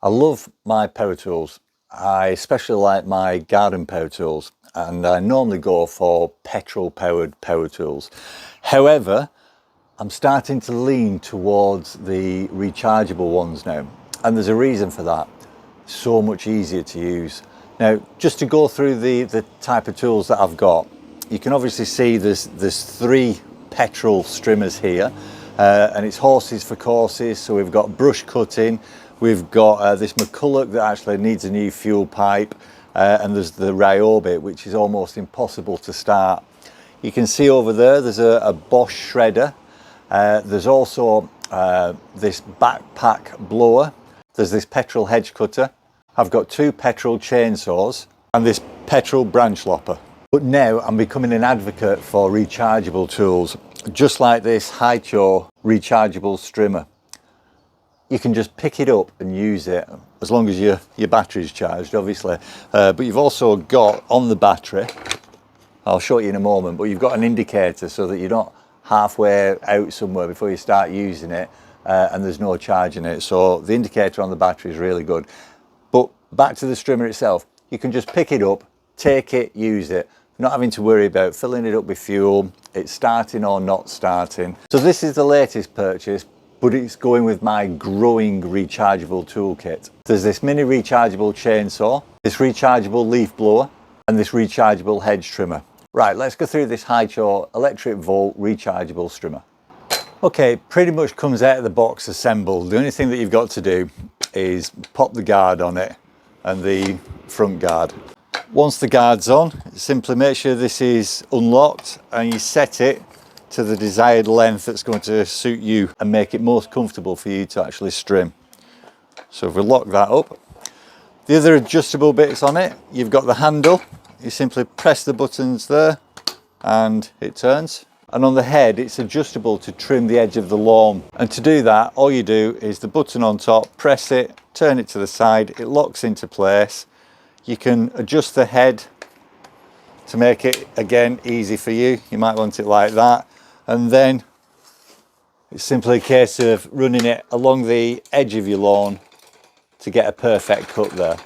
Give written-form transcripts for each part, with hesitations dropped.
I love my power tools. I especially like my garden power tools, and I normally go for petrol powered power tools. However, I'm starting to lean towards the rechargeable ones now, and there's a reason for that. So much easier to use. Now, just to go through the type of tools that I've got, you can obviously see there's 3 petrol strimmers here, and it's horses for courses. So we've got brush cutting, we've got this McCulloch that actually needs a new fuel pipe, and there's the Ryobi, which is almost impossible to start. You can see over there, there's a Bosch shredder. There's also this backpack blower. There's this petrol hedge cutter. I've got 2 petrol chainsaws and this petrol branch lopper. But now I'm becoming an advocate for rechargeable tools, just like this Hyecho rechargeable strimmer. You can just pick it up and use it, as long as your battery's charged, obviously. But you've also got on the battery, I'll show you in a moment, but you've got an indicator so that you're not halfway out somewhere before you start using it and there's no charge in it. So the indicator on the battery is really good. But back to the strimmer itself, you can just pick it up, take it, use it, not having to worry about filling it up with fuel, it's starting or not starting. So this is the latest purchase, but it's going with my growing rechargeable toolkit. There's this mini rechargeable chainsaw, this rechargeable leaf blower, and this rechargeable hedge trimmer. Right, let's go through this Hyecho electric volt rechargeable strimmer. Okay, pretty much comes out of the box assembled. The only thing that you've got to do is pop the guard on it and the front guard. Once the guard's on, simply make sure this is unlocked and you set it to the desired length that's going to suit you and make it most comfortable for you to actually strim. So if we lock that up, the other adjustable bits on it, you've got the handle. You simply press the buttons there and it turns. And on the head, it's adjustable to trim the edge of the lawn. And to do that, all you do is the button on top, press it, turn it to the side, it locks into place. You can adjust the head to make it, again, easy for you. You might want it like that. And then it's simply a case of running it along the edge of your lawn to get a perfect cut there.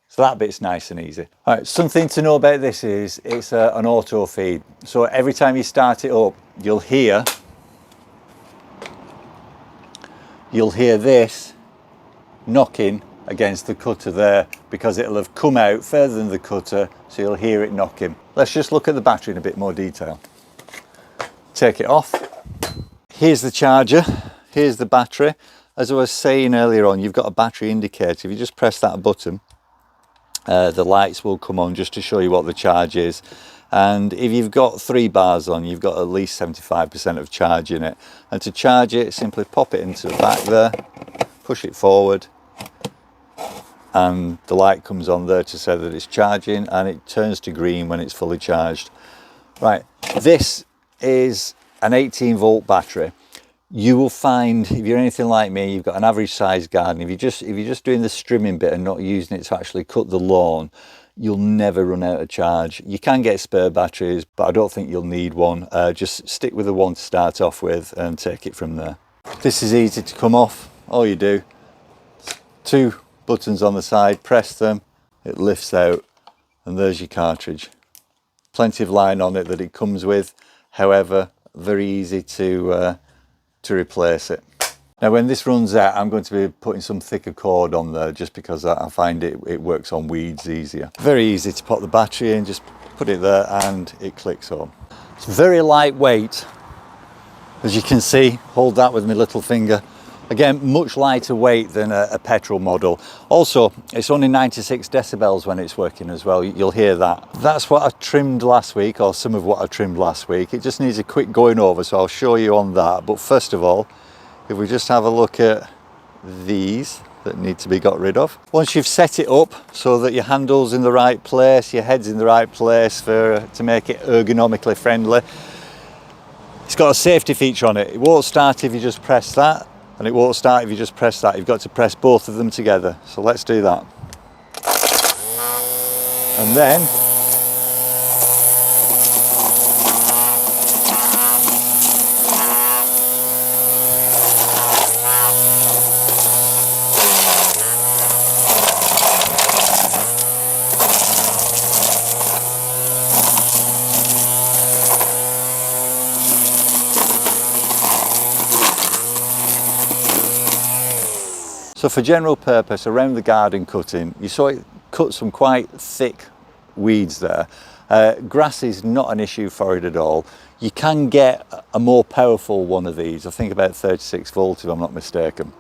So that bit's nice and easy. All right, something to know about this is it's an auto feed. So every time you start it up, you'll hear this knocking against the cutter there, because it'll have come out further than the cutter, so you'll hear it knocking. Let's just look at the battery in a bit more detail. Take it off. Here's the charger, here's the battery. As I was saying earlier on, you've got a battery indicator. If you just press that button, the lights will come on just to show you what the charge is. And if you've got 3 bars on, you've got at least 75% of charge in it. And to charge it, simply pop it into the back there, push it forward, and the light comes on there to say that it's charging, and it turns to green when it's fully charged. Right, this is an 18 volt battery. You will find, if you're anything like me, you've got an average sized garden, if you're just doing the strimming bit and not using it to actually cut the lawn, you'll never run out of charge. You can get spare batteries, but I don't think you'll need one. Just stick with the one to start off with and take it from there. This is easy to come off. All you do, 2 buttons on the side, press them, it lifts out, and there's your cartridge. Plenty of line on it that it comes with, however, very easy to replace it. Now when this runs out, I'm going to be putting some thicker cord on there, just because I find it works on weeds easier. Very easy to pop the battery in, just put it there and it clicks on. It's very lightweight, as you can see. Hold that with my little finger. Again, much lighter weight than a petrol model. Also, it's only 96 decibels when it's working as well. You'll hear that. That's what I trimmed last week, or some of what I trimmed last week. It just needs a quick going over, so I'll show you on that. But first of all, if we just have a look at these that need to be got rid of. Once you've set it up so that your handle's in the right place, your head's in the right place to make it ergonomically friendly, it's got a safety feature on it. It won't start if you just press that, and it won't start if you just press that. You've got to press both of them together. So let's do that. And then So for general purpose, around the garden cutting, you saw it cut some quite thick weeds there. Grass is not an issue for it at all. You can get a more powerful one of these, I think about 36 volt if I'm not mistaken.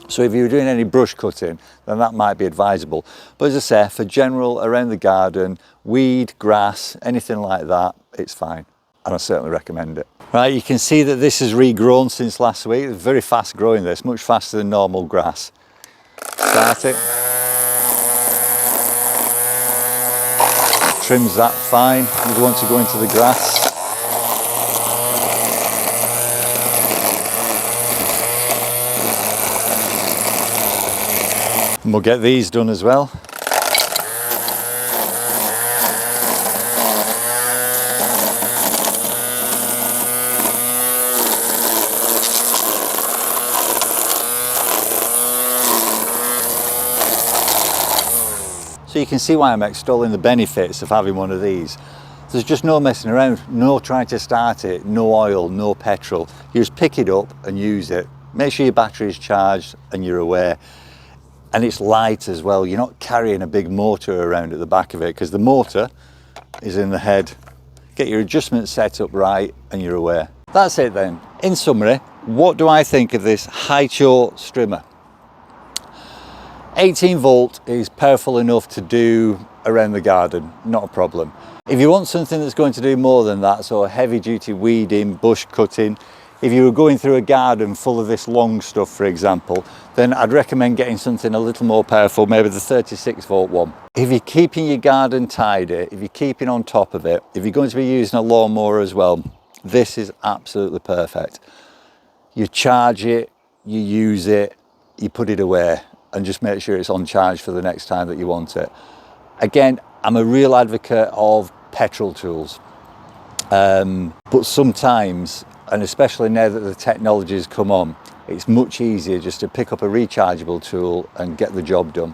So if you're doing any brush cutting, then that might be advisable. But as I say, for general around the garden, weed, grass, anything like that, it's fine. And I certainly recommend it. Right, you can see that this has regrown since last week. It's very fast growing this, much faster than normal grass. Start it. Trims that fine. You want to go into the grass. And we'll get these done as well. So you can see why I'm extolling the benefits of having one of these. There's just no messing around, no trying to start it, no oil, no petrol. You just pick it up and use it. Make sure your battery is charged and you're aware. And it's light as well. You're not carrying a big motor around at the back of it because the motor is in the head. Get your adjustments set up right and you're aware. That's it then. In summary, what do I think of this Hyecho strimmer? 18 volt is powerful enough to do around the garden, not a problem. If you want something that's going to do more than that, so heavy duty weeding, bush cutting, if you were going through a garden full of this long stuff, for example, then I'd recommend getting something a little more powerful, maybe the 36 volt one. If you're keeping your garden tidy, if you're keeping on top of it, if you're going to be using a lawnmower as well, this is absolutely perfect. You charge it, you use it, you put it away, and just make sure it's on charge for the next time that you want it. Again, I'm a real advocate of petrol tools, but sometimes, and especially now that the technology has come on, it's much easier just to pick up a rechargeable tool and get the job done.